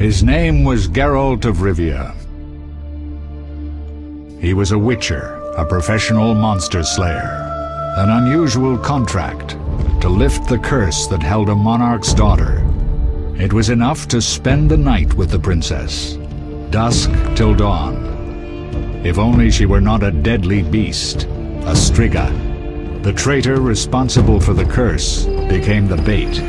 His name was Geralt of Rivera. He was a witcher, a professional monster slayer. An unusual contract to lift the curse that held a monarch's daughter. It was enough to spend the night with the princess, dusk till dawn. If only she were not a deadly beast, a striga. The traitor responsible for the curse became the bait.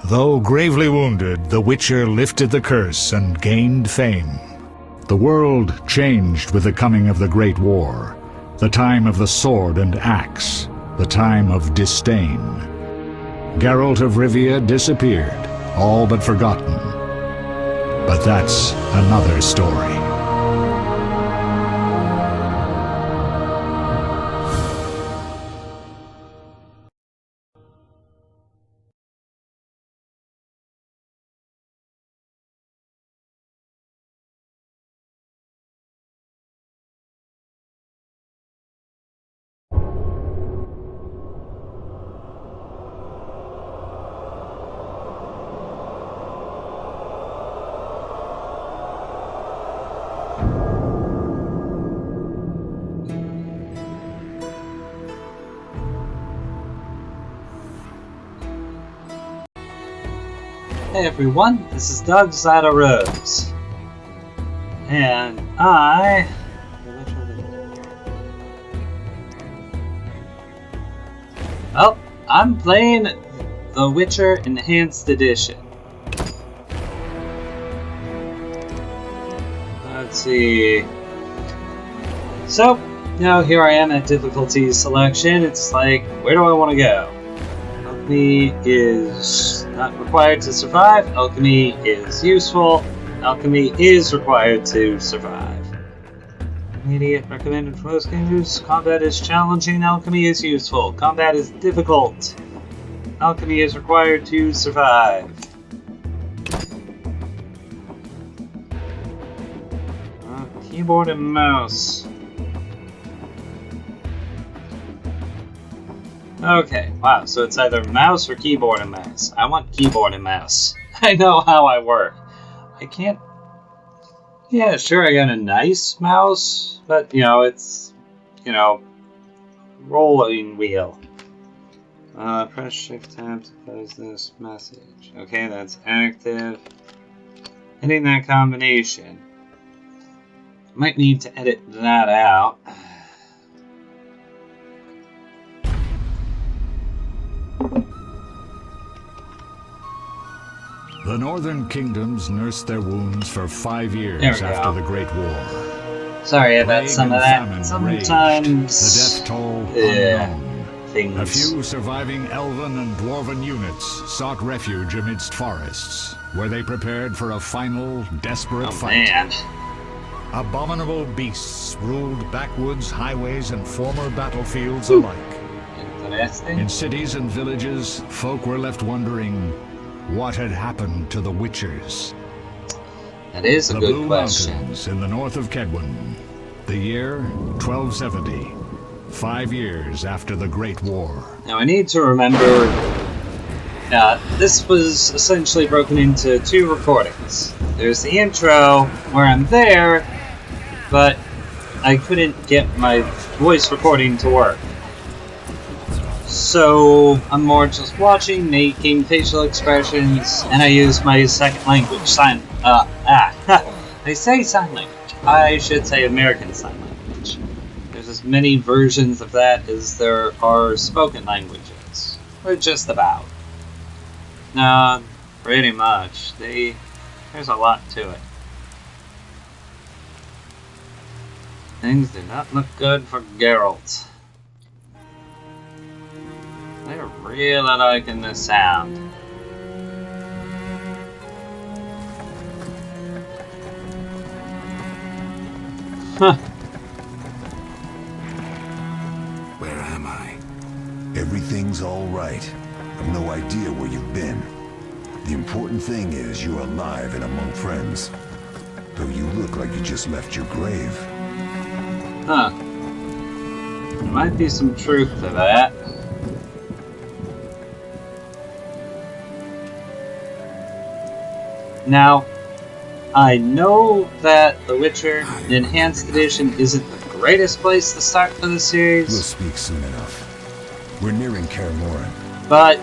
Though gravely wounded, the Witcher lifted the curse and gained fame. The world changed with the coming of the Great War, the time of the sword and axe, the time of disdain. Geralt of Rivera disappeared, all but forgotten. But that's another story. Hey everyone, this is Doug Zidarose, and I'm playing The Witcher Enhanced Edition. Let's see. So, now here I am at difficulty selection. It's like, where do I want to go? Alchemy is not required to survive. Alchemy is useful. Alchemy is required to survive. Immediate recommended for most gamers. Combat is challenging. Alchemy is useful. Combat is difficult. Alchemy is required to survive. Keyboard and mouse. Okay, wow, so it's either mouse or keyboard and mouse. I want keyboard and mouse. I know how I work. I can't... Yeah, sure, I got a nice mouse, but, it's, rolling wheel. Press shift tab to close this message. Okay, that's active. Hitting that combination. Might need to edit that out. The northern kingdoms nursed their wounds for 5 years after the Great War. Sorry about some of that. Sometimes the death toll unknown. Things. A few surviving elven and dwarven units sought refuge amidst forests, where they prepared for a final, desperate fight. Man. Abominable beasts ruled backwoods, highways, and former battlefields alike. Interesting. In cities and villages, folk were left wondering what had happened to the Witchers. That is a good question. The Blue Mountains in the north of Kedwin. The year 1270. 5 years after the Great War. Now I need to remember this was essentially broken into 2 recordings. There's the intro where I'm there, but I couldn't get my voice recording to work. So I'm more just watching, making facial expressions, and I use my second language, I say sign language. I should say American Sign Language. There's as many versions of that as there are spoken languages. Or just about. No, pretty much. There's a lot to it. Things do not look good for Geralt. They're really liking this sound. Huh. Where am I? Everything's all right. I've no idea where you've been. The important thing is you're alive and among friends. Though you look like you just left your grave. Huh. There might be some truth to that. Now, I know that The Witcher Enhanced Edition isn't the greatest place to start for the series. We'll speak soon enough. We're nearing Kaer Morhen. But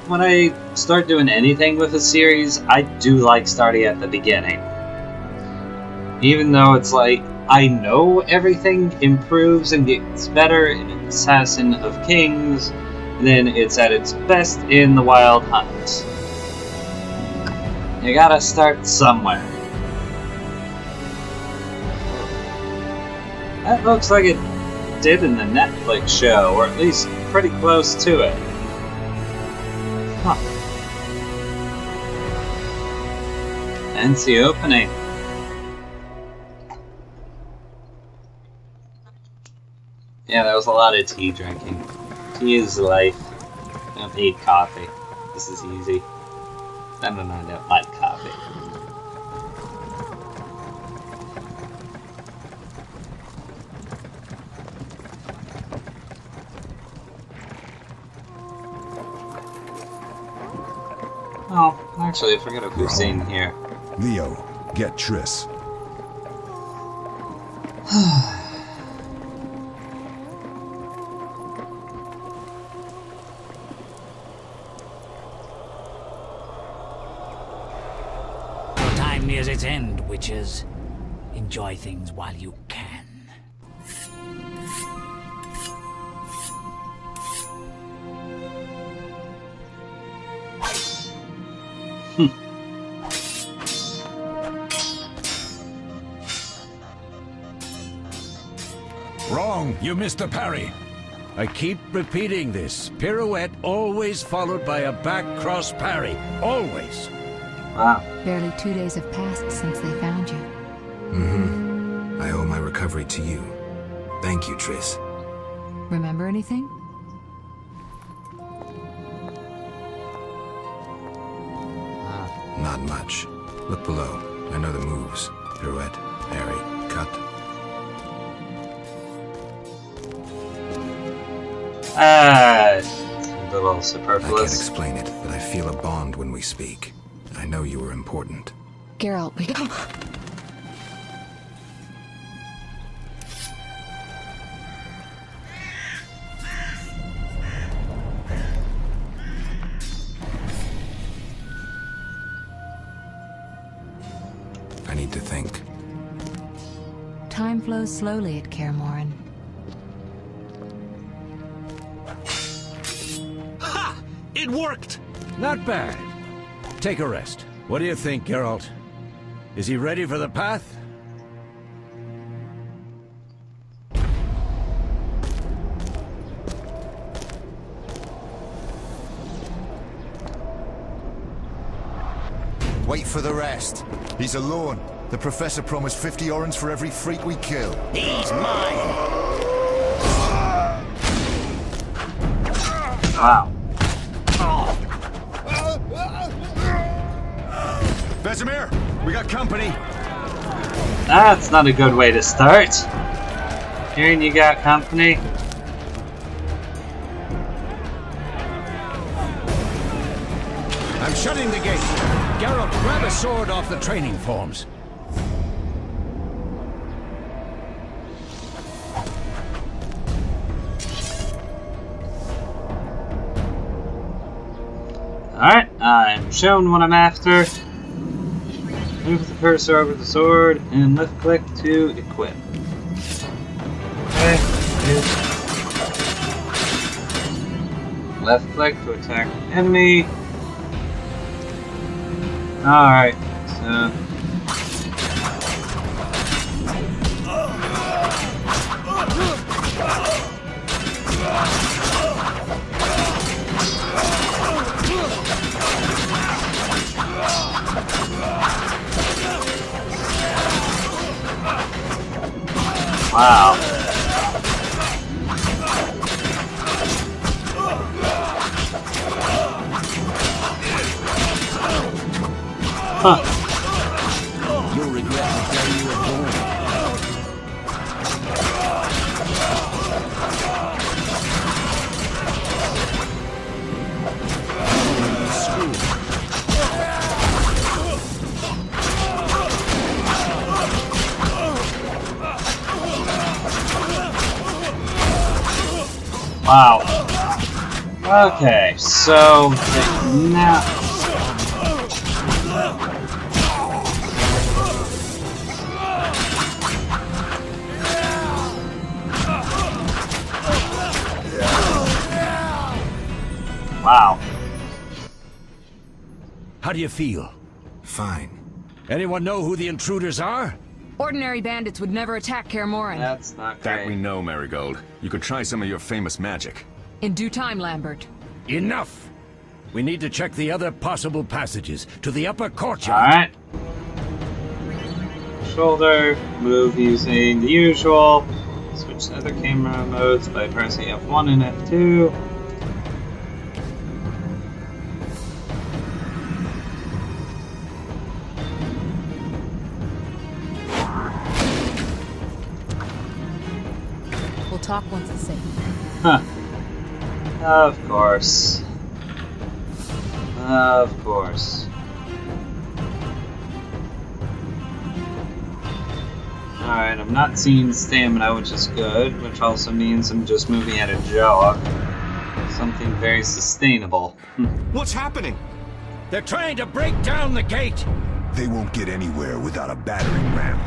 when I start doing anything with a series, I do like starting at the beginning. Even though it's like, I know everything improves and gets better in Assassin of Kings, then it's at its best in the Wild Hunt. You gotta start somewhere. That looks like it did in the Netflix show, or at least pretty close to it. Huh. Fancy opening. Yeah, there was a lot of tea drinking. Tea is life. I don't need coffee. This is easy. I don't like coffee. Oh, actually, I forget if we've seen here. Leo, get Triss. Nears its end, witches. Enjoy things while you can. Wrong! You missed the parry! I keep repeating this. Pirouette always followed by a back cross parry. Always! Wow. Barely 2 days have passed since they found you. Mm-hmm. I owe my recovery to you. Thank you, Triss. Remember anything? Not much. Look below. I know the moves. Pirouette, parry, cut. It's a little I superfluous. can't explain it, but I feel a bond when we speak. I know you were important. Geralt, we... I need to think. Time flows slowly at Kaer Morhen. Ha! It worked! Not bad. Take a rest. What do you think, Geralt? Is he ready for the path? Wait for the rest. He's alone. The Professor promised 50 orens for every freak we kill. He's mine! Wow. Vesemir, we got company. That's not a good way to start. Hearing you got company. I'm shutting the gate. Geralt, grab a sword off the training forms. Alright, I'm shown what I'm after. Move the cursor over the sword and left click to equip. Okay. Left click to attack the enemy. Alright, so. Wow. Huh. You'll regret the day you were born. Wow. Okay, so now. Wow. How do you feel? Fine. Anyone know who the intruders are? Ordinary bandits would never attack Kaer Morhen. That's not That we great. know, Marigold. You could try some of your famous magic. In due time, Lambert. Enough! We need to check the other possible passages to the upper courtyard. Alright. Shoulder, move using the usual. Switch to other camera modes by pressing F1 and F2. We'll talk once it's safe. Huh. Of course. Of course. Alright, I'm not seeing stamina, which is good, which also means I'm just moving at a jog. Something very sustainable. What's happening? They're trying to break down the gate! They won't get anywhere without a battering ram.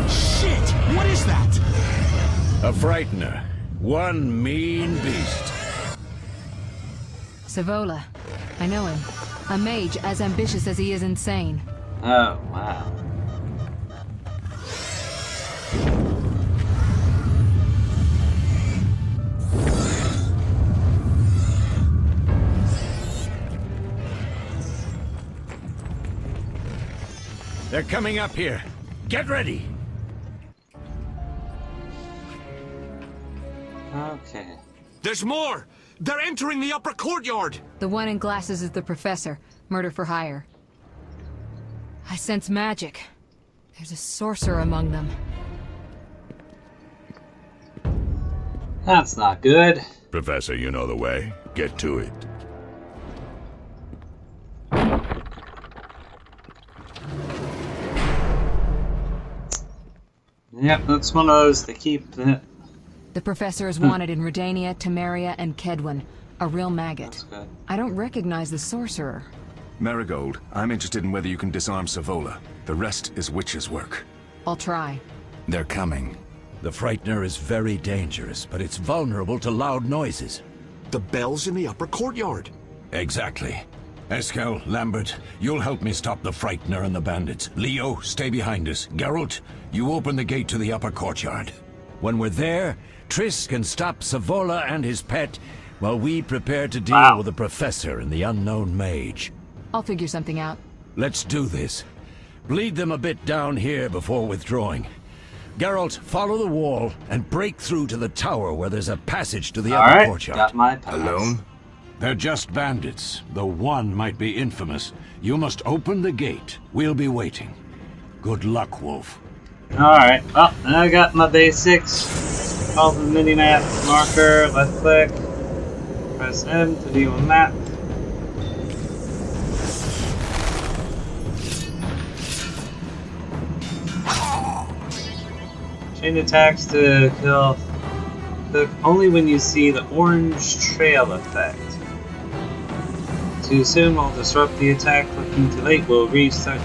Shit! What is that? A frightener. One mean beast. Savola. I know him. A mage as ambitious as he is insane. Oh, wow. They're coming up here. Get ready! Okay. There's more! They're entering the upper courtyard! The one in glasses is the professor. Murder for hire. I sense magic. There's a sorcerer among them. That's not good. Professor, you know the way. Get to it. Yep, that's one of those to keep the... The professor is wanted in Redania, Temeria, and Kedwin. A real maggot. That's good. I don't recognize the sorcerer. Marigold, I'm interested in whether you can disarm Savola. The rest is witch's work. I'll try. They're coming. The frightener is very dangerous, but it's vulnerable to loud noises. The bell's in the upper courtyard. Exactly. Eskel, Lambert, you'll help me stop the frightener and the bandits. Leo, stay behind us. Geralt, you open the gate to the upper courtyard. When we're there, Triss can stop Savola and his pet while we prepare to deal with the professor and the unknown mage. I'll figure something out. Let's do this. Bleed them a bit down here before withdrawing. Geralt, follow the wall and break through to the tower where there's a passage to the upper Alright, courtyard. got my pass. Alone? They're just bandits, though one might be infamous. You must open the gate. We'll be waiting. Good luck, Wolf. Alright, well, I got my basics. Follow the mini-map, marker, left click. Press M to view a map. Chain attacks to kill. Click only when you see the orange trail effect. too soon will disrupt the attack. Clicking too late will restart.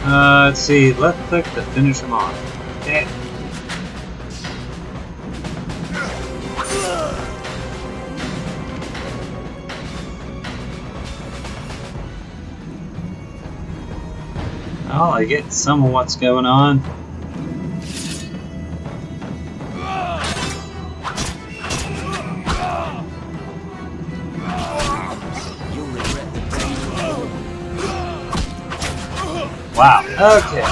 Let's see. Left click to finish him off. Okay. Well, I get some of what's going on. Wow, okay.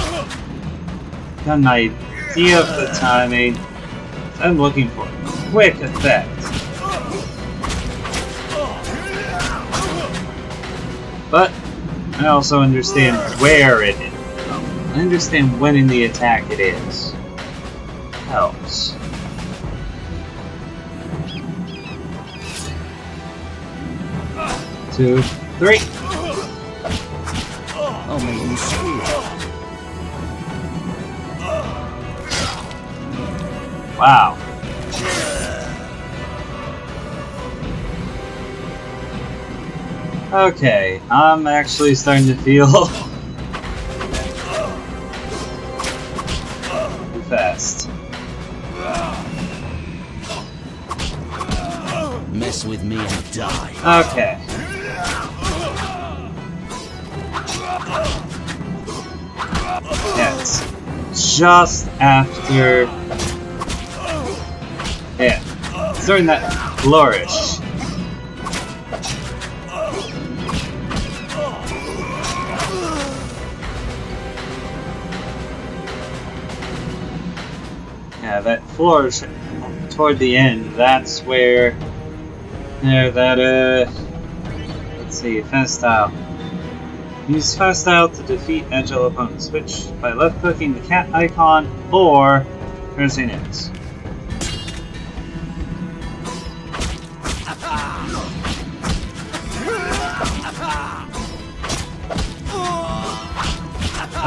Got an idea of the timing. I'm looking for a quick effect. But I also understand where it is. I understand when in the attack it is. Helps. Two, three. I'll make you squeal. Wow. Okay, I'm actually starting to feel too fast. Mess with me and die. Okay. Yes. Just after. Yeah. It's during that flourish. Yeah, that flourish toward the end, that's where let's see, fast style. Use fast style to defeat agile opponents. Switch by left clicking the cat icon or pressing X.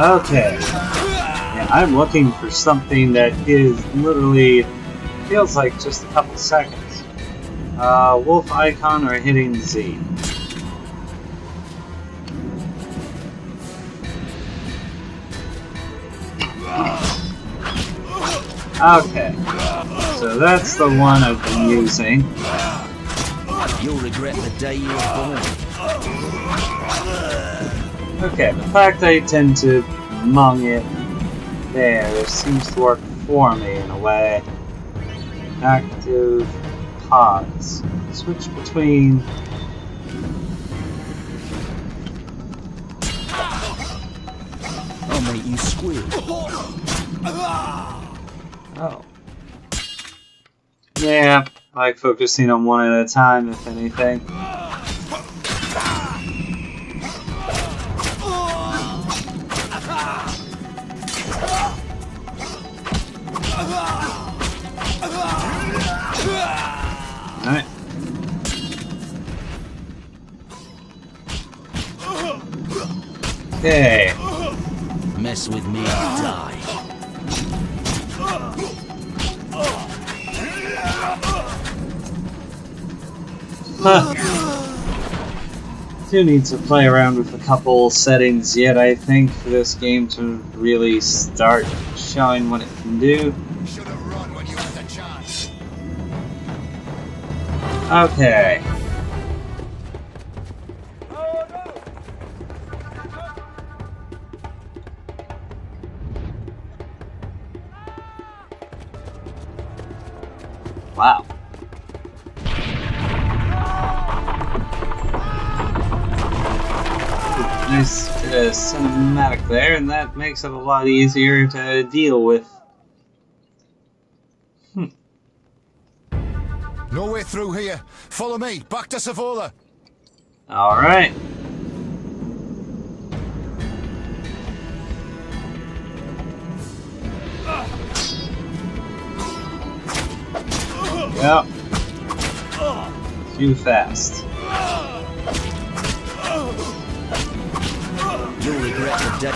Okay. Yeah, I'm looking for something that is literally feels like just a couple seconds. Wolf icon or hitting Z. Okay, so that's the one I've been using. You'll regret the day you were born. Okay, the fact I tend to mung it there seems to work for me in a way. Active pause. Switch between. I'll make you squeal. Oh. Yeah, I like focusing on one at a time, if anything. Alright. Okay. Mess with me and die. Huh. Do need to play around with a couple settings yet, I think, for this game to really start showing what it can do. Should have run when you had the chance. Okay. Wow. Nice cinematic there, and that makes it a lot easier to deal with. No way through here. Follow me. Back to Savola. Alright. Yep. Too fast. You'll regret the day.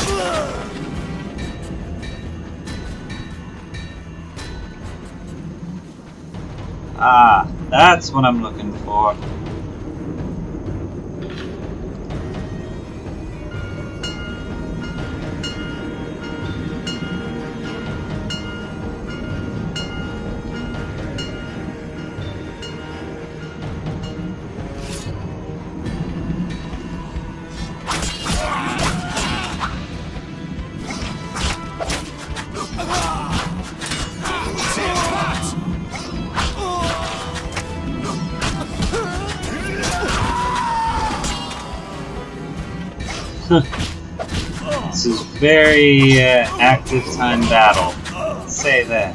Ah, that's what I'm looking for. This is very active time battle. Let's say that.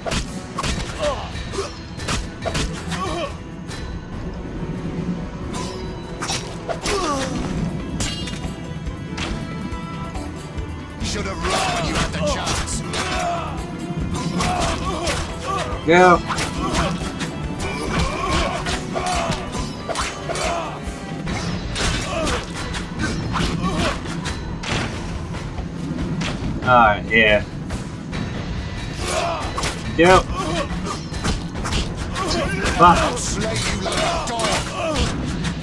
Should have run when you had the chance. Go. Alright, yeah. Go. I'll slay you like a dog.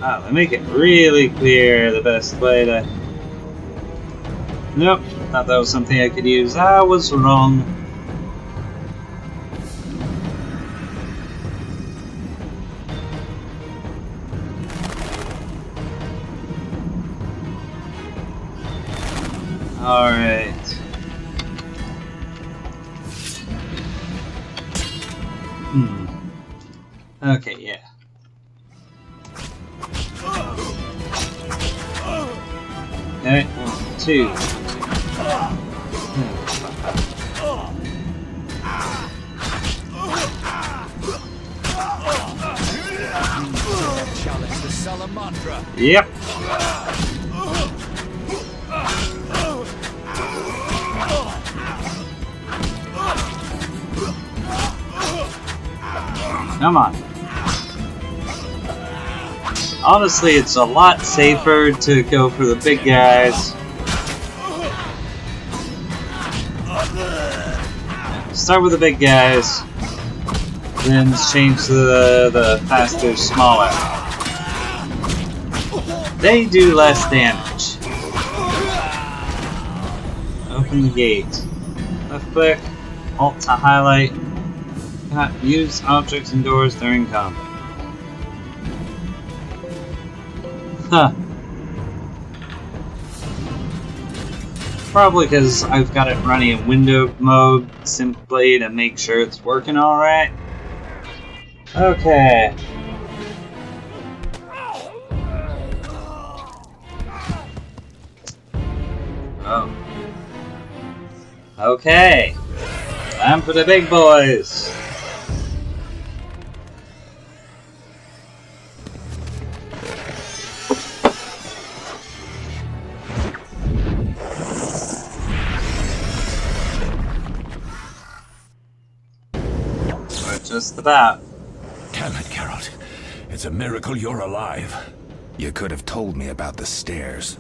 Wow, they make it really clear the best way to... Nope, thought that was something I could use. I was wrong. Alright. Okay, yeah. Alright, 1, 2. Challenge the Salamandra. Yep. Come on. Honestly, it's a lot safer to go for the big guys. Start with the big guys, then change to the faster, smaller. They do less damage. Open the gate. Left click, Alt to highlight. Cannot use objects and doors during combat. Huh. Probably because I've got it running in window mode simply to make sure it's working alright. Okay. Oh. Okay. Time for the big boys. Just about. Damn it, Geralt. It's a miracle you're alive. You could have told me about the stairs.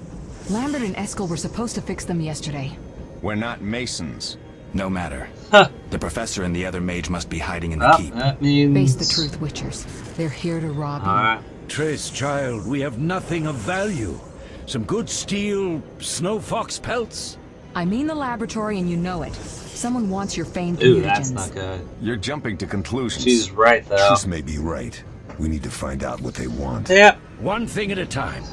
Lambert and Eskel were supposed to fix them yesterday. We're not masons. No matter. Huh. The professor and the other mage must be hiding in the keep. That means... Face the truth, Witchers. They're here to rob you. Alright. Triss, child, we have nothing of value. Some good steel snow fox pelts. I mean the laboratory and you know it. Someone wants your famed Ooh, mutagens. that's not good. You're jumping to conclusions. She's right, though. Triss may be right. We need to find out what they want. Yep. One thing at a time.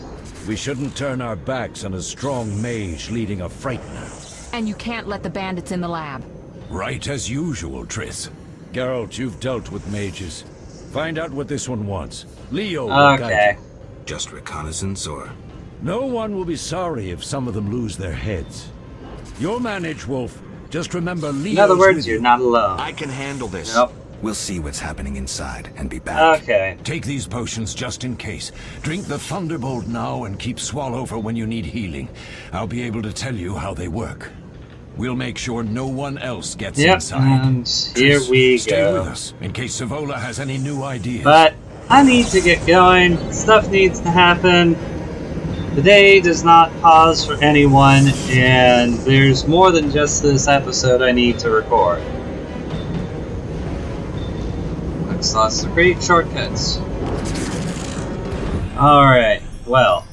We shouldn't turn our backs on a strong mage leading a frightener. And you can't let the bandits in the lab. Right as usual, Triss. Geralt, you've dealt with mages. Find out what this one wants. Leo will guide Okay. you. Just reconnaissance, or...? No one will be sorry if some of them lose their heads. You'll manage, Wolf. Just remember Leo's In other words, with you're you. not alone. I can handle this. Nope. We'll see what's happening inside and be back. Okay. Take these potions just in case. Drink the Thunderbolt now and keep Swallow for when you need healing. I'll be able to tell you how they work. We'll make sure no one else gets Yep, inside. and here we Stay go. with us, in case Savola has any new ideas. But I need to get going. Stuff needs to happen. The day does not pause for anyone, and there's more than just this episode I need to record. That's lots of great shortcuts. Alright, well.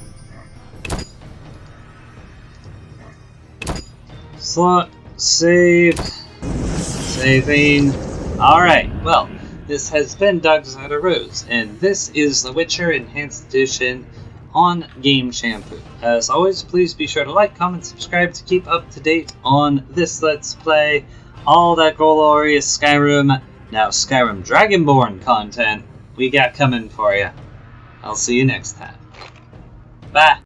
Slot, save, saving. Alright, well, this has been Doug Zidarose, and this is The Witcher Enhanced Edition on Game Shampoo. As always, please be sure to like, comment, subscribe to keep up to date on this Let's Play. All that glorious Skyrim, now Skyrim Dragonborn content we got coming for you. I'll see you next time. Bye!